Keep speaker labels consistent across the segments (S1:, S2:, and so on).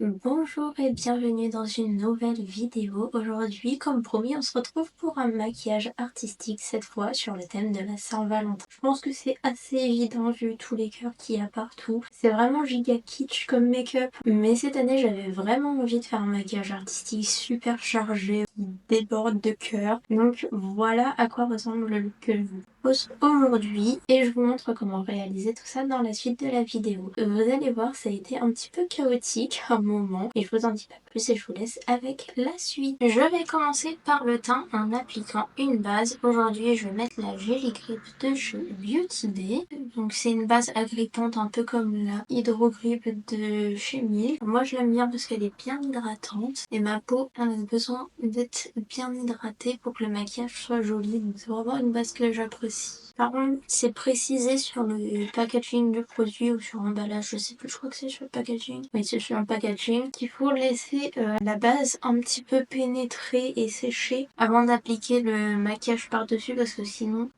S1: Bonjour et bienvenue dans une nouvelle vidéo. Aujourd'hui, comme promis, on se retrouve pour un maquillage artistique, cette fois sur le thème de la Saint-Valentin. Je pense que c'est assez évident vu tous les cœurs qu'il y a partout. C'est vraiment giga kitsch comme make-up, mais cette année j'avais vraiment envie de faire un maquillage artistique super chargé, qui déborde de cœurs. Donc voilà à quoi ressemble le look que je vous propose aujourd'hui et je vous montre comment réaliser tout ça dans la suite de la vidéo. Vous allez voir, ça a été un petit peu chaotique à un moment et je vous en dis pas plus et je vous laisse avec la suite. Je vais commencer par le teint en appliquant une base. Aujourd'hui, je vais mettre la Jelly Grip de chez Beauty Bay. Donc c'est une base agrippante un peu comme la Hydro Grip de chez Milk. Moi je l'aime bien parce qu'elle est bien hydratante et ma peau elle a besoin d'être bien hydratée pour que le maquillage soit joli. Donc c'est vraiment une base que j'apprécie. Par contre, c'est précisé sur le packaging du produit ou sur l'emballage, je sais plus, je crois que c'est sur le packaging. Oui, c'est sur le packaging qu'il faut laisser la base un petit peu pénétrer et sécher avant d'appliquer le maquillage par-dessus parce que sinon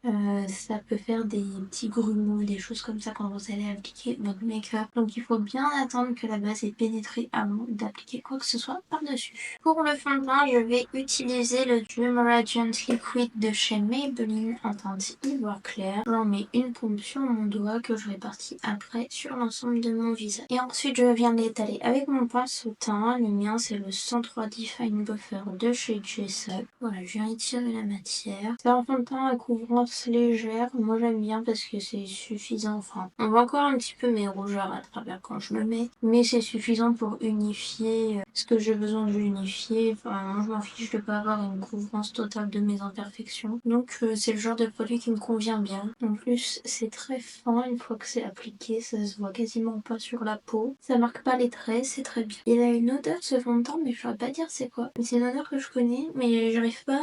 S1: ça peut faire des petits grumeaux, des choses comme ça quand vous allez appliquer votre make-up. Donc il faut bien attendre que la base ait pénétré avant d'appliquer quoi que ce soit par-dessus. Pour le fond de teint, je vais utiliser le Dream Radiant Liquid de chez Maybelline en teinte ivoire clair. J'en mets une pompe sur mon doigt que je répartis après sur l'ensemble de mon visage. Et ensuite je viens l'étaler avec mon pinceau teint. Le mien c'est le 103 Define Buffer de chez Jessup. Voilà, je viens étirer la matière. C'est un fond de teint à couvrance légère. Moi j'aime bien parce que c'est suffisant. Enfin, on voit encore un petit peu mes rougeurs à travers quand je le mets. Mais c'est suffisant pour unifier ce que j'ai besoin d'unifier. Enfin, moi je m'en fiche de pas avoir une couvrance totale de mes imperfections. Donc c'est le genre de produit qui me convient bien. En plus c'est très fin une fois que c'est appliqué, ça se voit quasiment pas sur la peau. Ça marque pas les traits, c'est très bien. Il a une odeur ce fond de teint mais je saurais pas dire c'est quoi. C'est une odeur que je connais mais j'arrive pas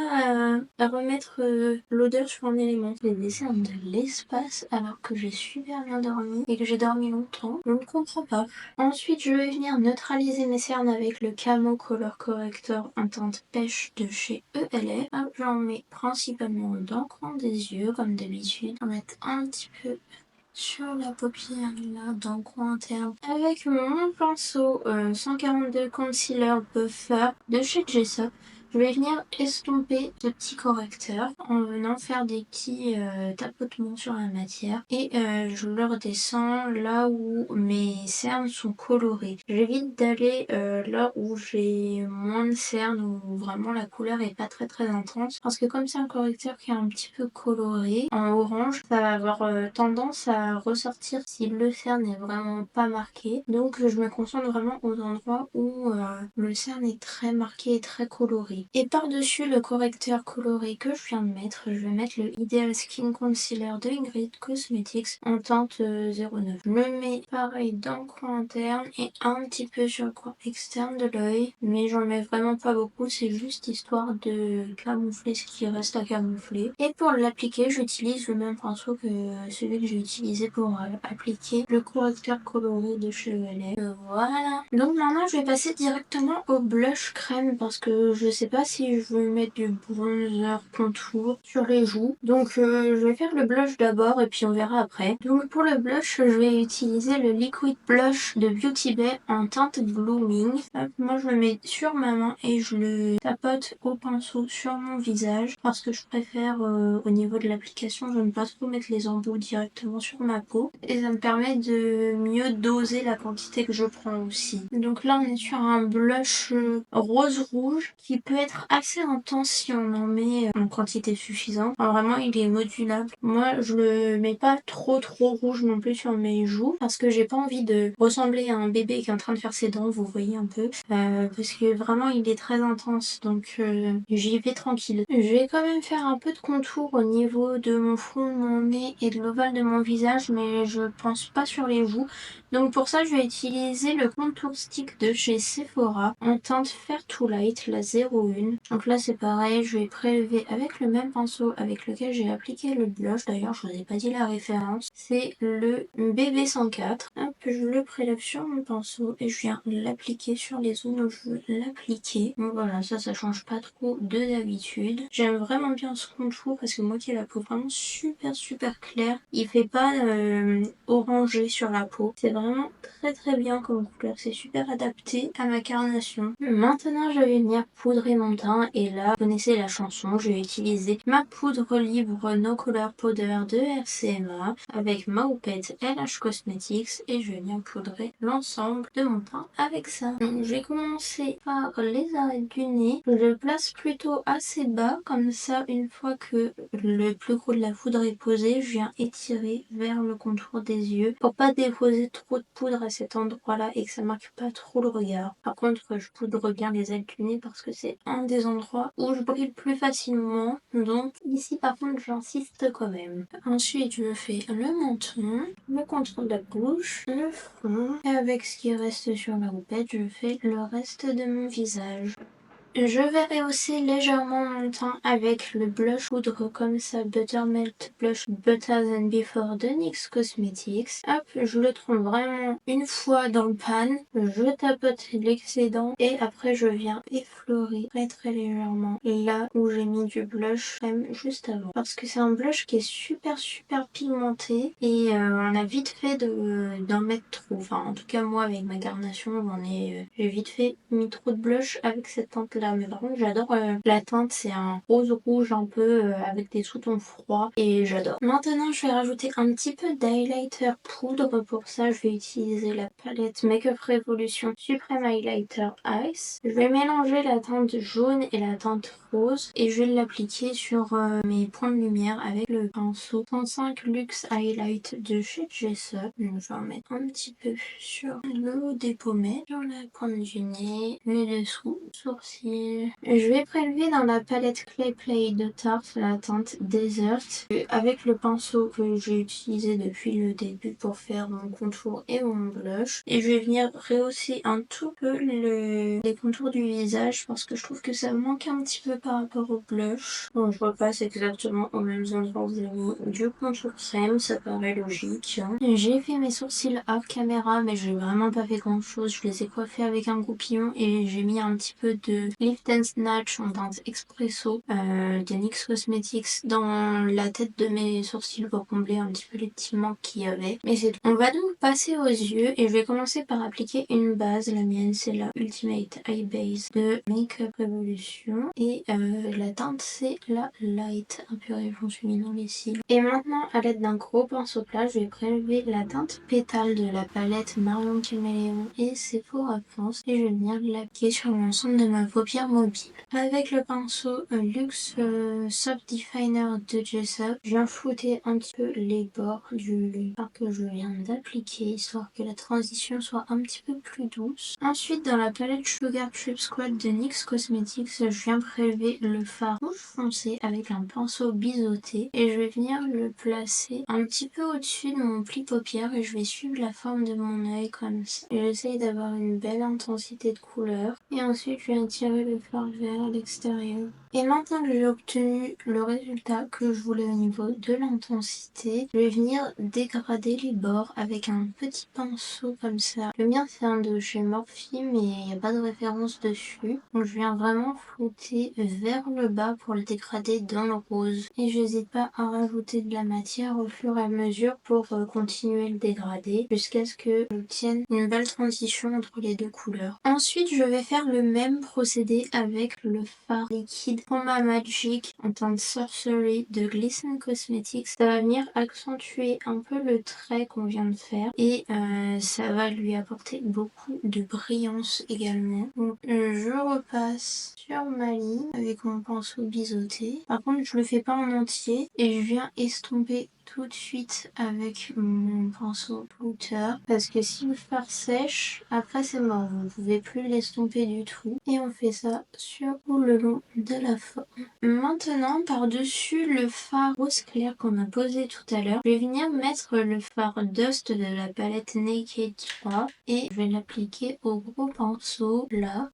S1: à remettre l'odeur sur un élément. J'ai laissé de l'espace alors que j'ai super bien dormi et que j'ai dormi longtemps. Je ne comprends pas. Ensuite je vais venir neutraliser mes cernes avec le Camo Color Corrector en teinte pêche de chez ELF. Hop, j'en mets principalement dans le coin des yeux comme d'habitude. On va mettre un petit peu sur la paupière là, dans le coin interne. Avec mon pinceau 142 Concealer Buffer de chez Jessup, je vais venir estomper ce petit correcteur en venant faire des petits tapotements sur la matière et je le redescends là où mes cernes sont colorées. J'évite d'aller là où j'ai moins de cernes, où vraiment la couleur est pas très intense parce que comme c'est un correcteur qui est un petit peu coloré en orange, ça va avoir tendance à ressortir si le cerne n'est vraiment pas marqué. Donc je me concentre vraiment aux endroits où le cerne est très marqué et très coloré. Et par-dessus le correcteur coloré que je viens de mettre, je vais mettre le Ideal Skin Concealer de Ingrid Cosmetics en teinte 09. Je le mets pareil dans le coin interne et un petit peu sur le coin externe de l'œil, mais j'en mets vraiment pas beaucoup, c'est juste histoire de camoufler ce qui reste à camoufler. Et pour l'appliquer, j'utilise le même pinceau que celui que j'ai utilisé pour appliquer le correcteur coloré de chez ELF. Voilà. Donc maintenant, je vais passer directement au blush crème parce que je sais pas si je veux mettre du bronzer contour sur les joues. Donc je vais faire le blush d'abord et puis on verra après. Donc pour le blush, je vais utiliser le Liquid Blush de Beauty Bay en teinte Blooming. Hop, moi je le mets sur ma main et je le tapote au pinceau sur mon visage parce que je préfère au niveau de l'application, je ne pas trop mettre les embouts directement sur ma peau et ça me permet de mieux doser la quantité que je prends aussi. Donc là on est sur un blush rose-rouge qui peut être assez intense si on en met en quantité suffisante. Alors, vraiment il est modulable. Moi je le mets pas trop rouge non plus sur mes joues parce que j'ai pas envie de ressembler à un bébé qui est en train de faire ses dents, vous voyez un peu, parce que vraiment il est très intense donc j'y vais tranquille. Je vais quand même faire un peu de contour au niveau de mon front, mon nez et de l'ovale de mon visage mais je pense pas sur les joues. Donc pour ça je vais utiliser le contour stick de chez Sephora en teinte Fair to Light, la 01. Donc là c'est pareil, je vais prélever avec le même pinceau avec lequel j'ai appliqué le blush. D'ailleurs je vous ai pas dit la référence, c'est le BB104. Hop, je le prélève sur mon pinceau et je viens l'appliquer sur les zones où je veux l'appliquer. Donc voilà, ça change pas trop de d'habitude. J'aime vraiment bien ce contour parce que moi qui ai la peau vraiment super claire, il fait pas orangé sur la peau. C'est vraiment très bien comme couleur, c'est super adapté à ma carnation. Maintenant je vais venir poudrer mon teint et là, vous connaissez la chanson, je vais utiliser ma poudre libre No Color Powder de RCMA avec ma houppette LH Cosmetics et je vais venir poudrer l'ensemble de mon teint avec ça. Donc je vais commencer par les arêtes du nez. Je le place plutôt assez bas, comme ça une fois que le plus gros de la poudre est posé, je viens étirer vers le contour des yeux pour pas déposer trop de poudre à cet endroit-là et que ça marque pas trop le regard. Par contre, je poudre bien les ailes du nez parce que c'est un des endroits où je brille plus facilement. Donc ici par contre j'insiste quand même. Ensuite je fais le menton, le contour de la bouche, le front et avec ce qui reste sur la houppette, je fais le reste de mon visage. Je vais rehausser légèrement mon teint avec le blush poudre comme ça, Buttermelt Blush Better Than Before de NYX Cosmetics. Hop, je le trompe vraiment une fois dans le pan, je tapote l'excédent et après je viens effleurer très légèrement là où j'ai mis du blush crème juste avant. Parce que c'est un blush qui est super pigmenté et on a vite fait d'en mettre trop. Enfin en tout cas moi avec ma carnation j'ai vite fait mis trop de blush avec cette teinte là. Mais par contre j'adore la teinte, c'est un rose rouge un peu avec des sous-tons froids et j'adore. Maintenant je vais rajouter un petit peu d'highlighter poudre. Pour ça je vais utiliser la palette Makeup Revolution Supreme Highlighter Ice. Je vais mélanger la teinte jaune et la teinte rose et je vais l'appliquer sur mes points de lumière avec le pinceau 105 Luxe Highlight de chez Jessup. Donc je vais en mettre un petit peu sur le haut des pommettes, sur la pointe du nez, le dessous, sourcils. Je vais prélever dans la palette Clay Play de Tarte la teinte Desert avec le pinceau que j'ai utilisé depuis le début pour faire mon contour et mon blush. Et je vais venir rehausser un tout peu les contours du visage parce que je trouve que ça manque un petit peu par rapport au blush. Bon, je repasse exactement aux mêmes endroits où j'ai mis du contour crème, ça paraît logique. J'ai fait mes sourcils hors caméra mais j'ai vraiment pas fait grand chose. Je les ai coiffés avec un goupillon et j'ai mis un petit peu de Lift and Snatch en teinte Espresso de NYX Cosmetics dans la tête de mes sourcils pour combler un petit peu les petits manques qu'il y avait. Mais c'est tout. On va donc passer aux yeux et je vais commencer par appliquer une base. La mienne c'est la Ultimate Eye Base de Makeup Revolution et la teinte c'est la Light. Ah purée, j'en suis mis dans les cils. Et maintenant à l'aide d'un gros pinceau plat, je vais prélever la teinte pétale de la palette Marion Caméléon et Sephora France et je vais venir l'appliquer sur l'ensemble de ma paupière mobile. Avec le pinceau Luxe Soft Definer de Jessup, je viens flouter un petit peu les bords du fard que je viens d'appliquer, histoire que la transition soit un petit peu plus douce. Ensuite, dans la palette Sugar Trip Squad de NYX Cosmetics, je viens prélever le fard rouge foncé avec un pinceau biseauté et je vais venir le placer un petit peu au-dessus de mon pli paupière et je vais suivre la forme de mon œil comme ça. J'essaye d'avoir une belle intensité de couleur et ensuite je viens tirer le fard vers l'extérieur. Et maintenant que j'ai obtenu le résultat que je voulais au niveau de l'intensité, je vais venir dégrader les bords avec un petit pinceau comme ça. Le mien c'est un de chez Morphe mais il n'y a pas de référence dessus. Donc je viens vraiment flouter vers le bas pour le dégrader dans le rose. Et je n'hésite pas à rajouter de la matière au fur et à mesure pour continuer le dégrader jusqu'à ce que j'obtienne une belle transition entre les deux couleurs. Ensuite je vais faire le même procédé avec le fard liquide Chroma Magic en teinte Sorcery de Glisten Cosmetics. Ça va venir accentuer un peu le trait qu'on vient de faire et ça va lui apporter beaucoup de brillance également. Donc je repasse sur ma ligne avec mon pinceau biseauté. Par contre je le fais pas en entier et je viens estomper tout de suite avec mon pinceau flouter parce que si le fard sèche, après c'est mort, vous ne pouvez plus l'estomper du tout. Et on fait ça sur ou le long de la forme. Maintenant, par-dessus le fard rose clair qu'on a posé tout à l'heure, je vais venir mettre le fard Dust de la palette Naked 3 et je vais l'appliquer au gros pinceau là.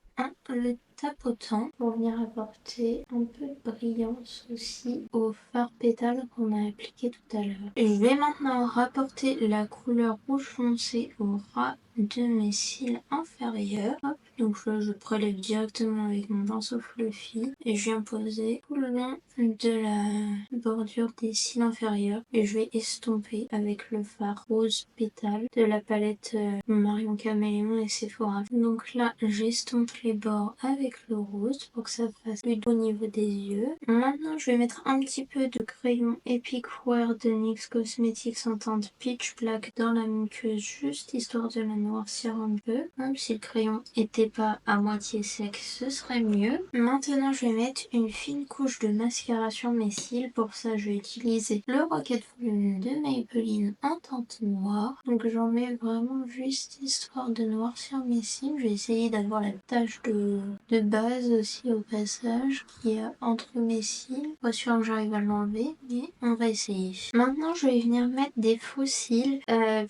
S1: le tapotant pour venir apporter un peu de brillance aussi au fard pétale qu'on a appliqué tout à l'heure. Je vais maintenant rapporter la couleur rouge foncé au ras de mes cils inférieurs. Hop, donc là je prélève directement avec mon pinceau fluffy et je viens poser tout le long de la bordure des cils inférieurs et je vais estomper avec le fard rose pétale de la palette Marion Caméléon et Sephora. Donc là j'estompe les bords avec le rose pour que ça fasse fluide au niveau des yeux. Maintenant je vais mettre un petit peu de crayon Epic Wear de NYX Cosmetics en teinte Peach Black dans la muqueuse juste histoire de la noircir un peu. Même si le crayon était pas à moitié sec, ce serait mieux. Maintenant, je vais mettre une fine couche de mascara sur mes cils. Pour ça, je vais utiliser le Rocket Volume de Maybelline en teinte noire. Donc, j'en mets vraiment juste histoire de noircir mes cils. Je vais essayer d'avoir la tache de base aussi au passage qui est entre mes cils. Pas sûr que j'arrive à l'enlever, mais on va essayer. Maintenant, je vais venir mettre des faux cils.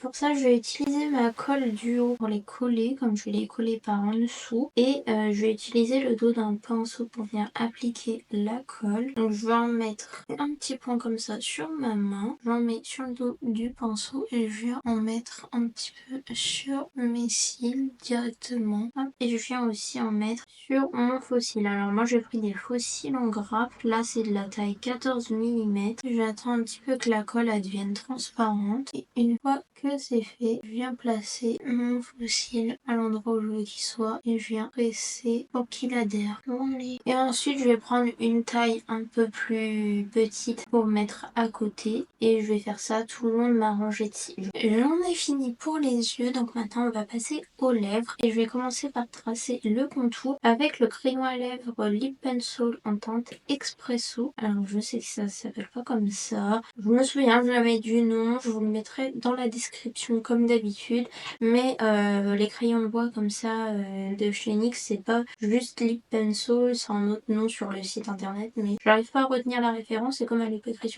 S1: Pour ça, je vais utiliser ma colle duo pour les coller, comme je vais les coller par en dessous. Et je vais utiliser le dos d'un pinceau pour venir appliquer la colle. Donc je vais en mettre un petit point comme ça sur ma main. J'en mets sur le dos du pinceau et je viens en mettre un petit peu sur mes cils directement. Hop. Et je viens aussi en mettre sur mon faux cil. Alors moi j'ai pris des faux cils en grappe. Là c'est de la taille 14 mm. J'attends un petit peu que la colle devienne transparente. Et une fois que c'est fait, je viens placer mon faux cil à l'endroit où je veux qu'il soit et je viens presser pour qu'il adhère. Et ensuite je vais prendre une taille un peu plus petite pour mettre à côté et je vais faire ça tout le long de ma rangée de cils. J'en ai fini pour les yeux, donc maintenant on va passer aux lèvres et je vais commencer par tracer le contour avec le crayon à lèvres Lip Pencil en teinte Espresso. Alors je sais que ça s'appelle pas comme ça, je me souviens jamais du nom, je vous le mettrai dans la description comme d'habitude, mais les crayons de bois comme ça de chez NYX, c'est pas juste Lip Pencil, c'est un autre nom sur le site internet, mais j'arrive pas à retenir la référence, c'est comme elle est écrite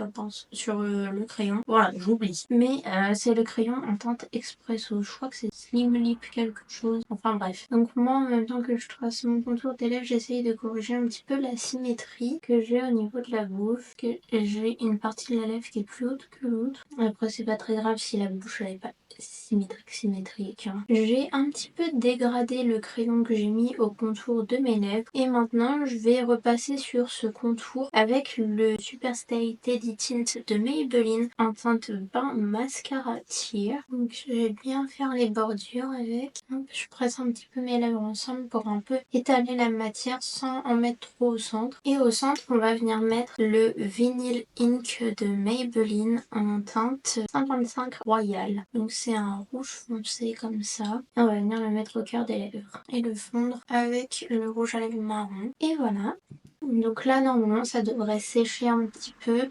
S1: sur le crayon, voilà, j'oublie. Mais c'est le crayon en teinte Espresso, je crois que c'est Slim Lip quelque chose, enfin bref. Donc moi, en même temps que je trace mon contour des lèvres, j'essaye de corriger un petit peu la symétrie que j'ai au niveau de la bouche, que j'ai une partie de la lèvre qui est plus haute que l'autre. Après c'est pas très grave si la bouche elle est pas symétrique. Hein. J'ai un petit peu dégradé le crayon que j'ai mis au contour de mes lèvres et maintenant je vais repasser sur ce contour avec le Super Stay Teddy Tint de Maybelline en teinte bain mascara tear. Donc je vais bien faire les bordures avec. Hop, je presse un petit peu mes lèvres ensemble pour un peu étaler la matière sans en mettre trop au centre. Et au centre on va venir mettre le Vinyl Ink de Maybelline en teinte 55 Royal. Donc c'est un rouge foncé comme ça. Et on va venir le mettre au cœur des lèvres et le fondre avec le rouge à lèvres marron. Et voilà. Donc là normalement ça devrait sécher un petit peu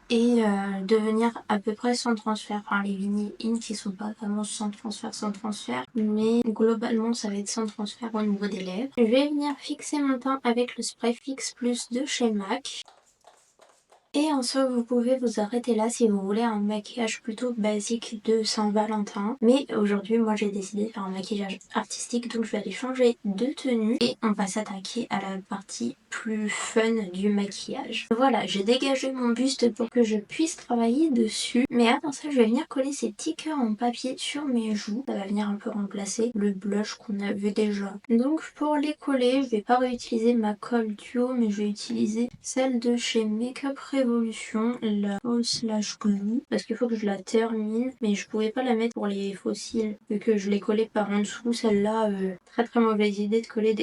S1: et devenir à peu près sans transfert. Enfin les vinyles in qui sont pas vraiment sans transfert, mais globalement ça va être sans transfert au niveau des lèvres. Je vais venir fixer mon teint avec le spray Fix Plus de chez MAC. Et en soi, vous pouvez vous arrêter là si vous voulez un maquillage plutôt basique de Saint-Valentin. Mais aujourd'hui, moi j'ai décidé de faire un maquillage artistique, donc je vais aller changer de tenue et on va s'attaquer à la partie plus fun du maquillage. Voilà, j'ai dégagé mon buste pour que je puisse travailler dessus. Mais avant ça, je vais venir coller ces petits cœurs en papier sur mes joues. Ça va venir un peu remplacer le blush qu'on a vu déjà. Donc pour les coller, je vais pas réutiliser ma colle duo, mais je vais utiliser celle de chez Makeup Revolution, la All Slash Glue, parce qu'il faut que je la termine, mais je pouvais pas la mettre pour les fossiles, vu que je l'ai collée par en dessous, celle-là, très mauvaise idée de coller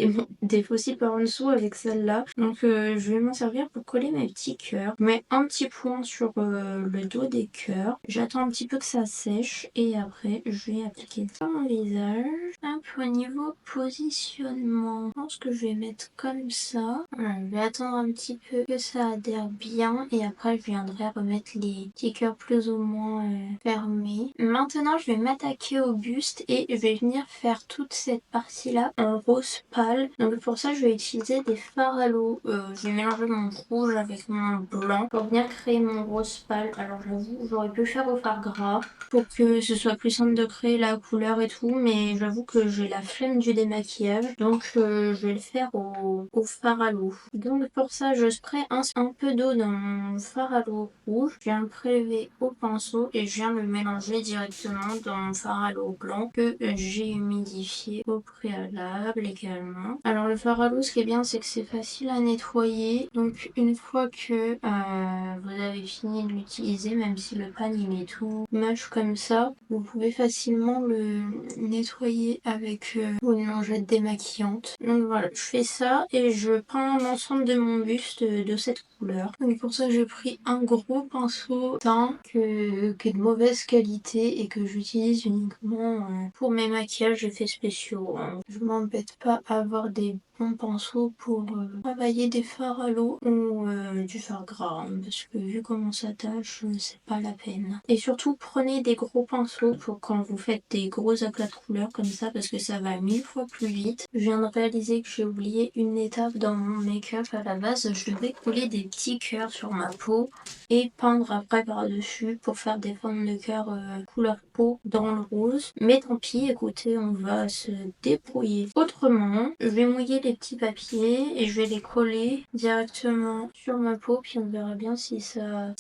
S1: des fossiles par en dessous avec celle-là, donc je vais m'en servir pour coller mes petits cœurs. Je mets un petit point sur le dos des cœurs, j'attends un petit peu que ça sèche, et après je vais appliquer sur mon visage. Hop, au niveau positionnement, je pense que je vais mettre comme ça, voilà, je vais attendre un petit peu que ça adhère bien et après je viendrai remettre les petits cœurs plus ou moins fermés. Maintenant je vais m'attaquer au buste et je vais venir faire toute cette partie là en rose pâle. Donc pour ça je vais utiliser des fards à l'eau. Je vais mélanger mon rouge avec mon blanc pour venir créer mon rose pâle. Alors j'avoue j'aurais pu faire au fard gras pour que ce soit plus simple de créer la couleur et tout, mais j'avoue que j'ai la flemme du démaquillage, donc je je vais le faire au fard à l'eau. Donc pour ça, je spray un peu d'eau dans mon fard à l'eau rouge. Je viens le prélever au pinceau et je viens le mélanger directement dans mon fard à l'eau blanc que j'ai humidifié au préalable également. Alors le fard à l'eau, ce qui est bien, c'est que c'est facile à nettoyer. Donc une fois que vous avez fini de l'utiliser, même si le pan il est tout moche comme ça, vous pouvez facilement le nettoyer avec une lingette démaquillante. Donc voilà, je fais ça et je peins l'ensemble de mon buste de cette couleur. Donc pour ça, j'ai pris un gros pinceau teint qui est de mauvaise qualité et que j'utilise uniquement pour mes maquillages effets spéciaux. Hein. Je m'embête pas à avoir des bons pinceaux pour travailler des fards à l'eau ou du fard gras, hein, parce que vu comment ça tâche, c'est pas la peine. Et surtout, prenez des gros pinceaux pour quand vous faites des gros aplats de couleurs comme ça, parce que ça va 1000 fois plus vite. Je viens de réaliser que j'ai oublié une étape dans mon make-up. À la base, je devais coller des petits cœurs sur ma peau et peindre après par-dessus pour faire des formes de cœur couleur peau dans le rose. Mais tant pis, écoutez, on va se débrouiller autrement. Je vais mouiller les petits papiers et je vais les coller directement sur ma peau, puis on verra bien si ça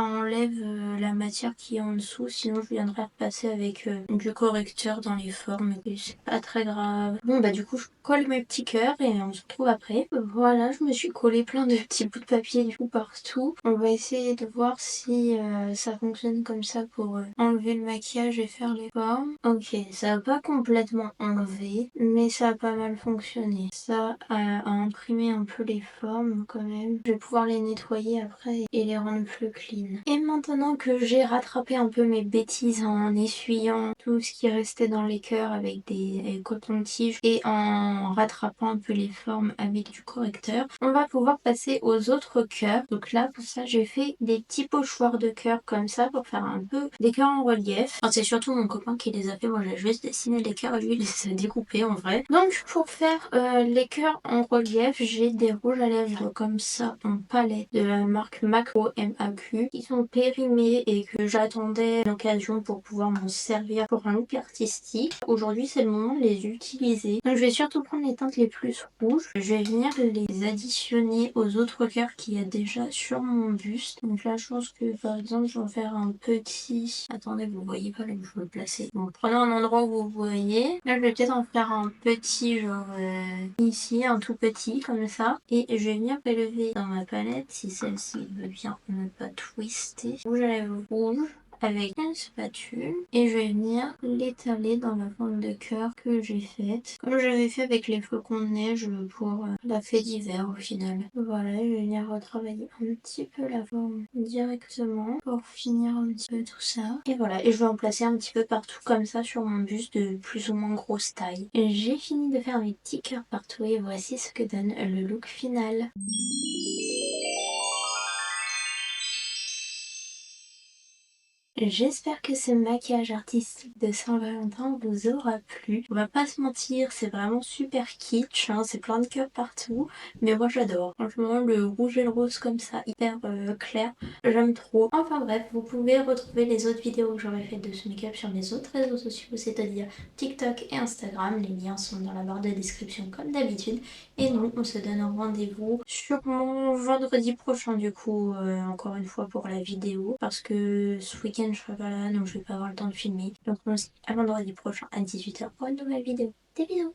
S1: enlève la matière qui est en dessous. Sinon, je viendrai repasser avec du correcteur dans les formes, et c'est pas très grave. Bon bah du coup, je colle mes petits cœurs et on se retrouve après. Voilà, je me suis collé plein de petits bouts de papier du coup partout. On va essayer de voir si ça fonctionne comme ça pour enlever le maquillage et faire les formes. Ok, ça va pas complètement enlever, mais ça a pas mal fonctionné. Ça a imprimé un peu les formes quand même. Je vais pouvoir les nettoyer après et les rendre plus clean. Et maintenant que j'ai rattrapé un peu mes bêtises en essuyant tout ce qui restait dans les cœurs avec des cotons-tiges et en rattrapant un peu les formes avec du correcteur, on va pouvoir passer aux autres cœurs. Donc là, pour ça, j'ai fait des petits pochoirs de cœurs comme ça pour faire un peu des cœurs en relief. Enfin, c'est surtout mon copain qui les a fait. Moi, j'ai juste dessiné les cœurs et lui, il les a découpés en vrai. Donc, pour faire les cœurs en relief, j'ai des rouges à lèvres comme ça en palette de la marque Macro MAQ qui sont périmés et que j'attendais l'occasion pour pouvoir m'en servir pour un look artistique. Aujourd'hui, c'est le moment de les utiliser. Donc, je vais surtout prendre les teintes les plus rouges. Je vais venir les additionner aux autres cœurs qu'il y a déjà sur mon buste. Donc là, je pense que par exemple, je vais faire un petit... Attendez, vous voyez pas là où je veux le placer. Donc, prenez un endroit où vous voyez. Là, je vais peut-être en faire un petit, genre ici, un tout petit, comme ça. Et je vais venir prélever dans ma palette, si celle-ci veut bien ne pas twister. Rouge à lèvres rouge avec une spatule et je vais venir l'étaler dans la forme de cœur que j'ai faite, comme j'avais fait avec les flocons de neige pour la fée d'hiver au final. Voilà, je vais venir retravailler un petit peu la forme directement pour finir un petit peu tout ça. Et voilà, et je vais en placer un petit peu partout comme ça sur mon buste de plus ou moins grosse taille. J'ai fini de faire mes petits cœurs partout et voici ce que donne le look final. J'espère que ce maquillage artistique de Saint-Valentin vous aura plu. On va pas se mentir, c'est vraiment super kitsch, hein, c'est plein de cœurs partout, mais moi j'adore. Franchement, le rouge et le rose comme ça, hyper clair, j'aime trop. Enfin bref, vous pouvez retrouver les autres vidéos que j'aurais faites de ce make-up sur mes autres réseaux sociaux, c'est-à-dire TikTok et Instagram. Les liens sont dans la barre de description comme d'habitude. Et nous, on se donne rendez-vous sûrement vendredi prochain du coup, encore une fois pour la vidéo, parce que ce week-end je serai pas là, donc je vais pas avoir le temps de filmer. Donc on se dit à vendredi prochain à 18h pour une nouvelle vidéo. Des bisous!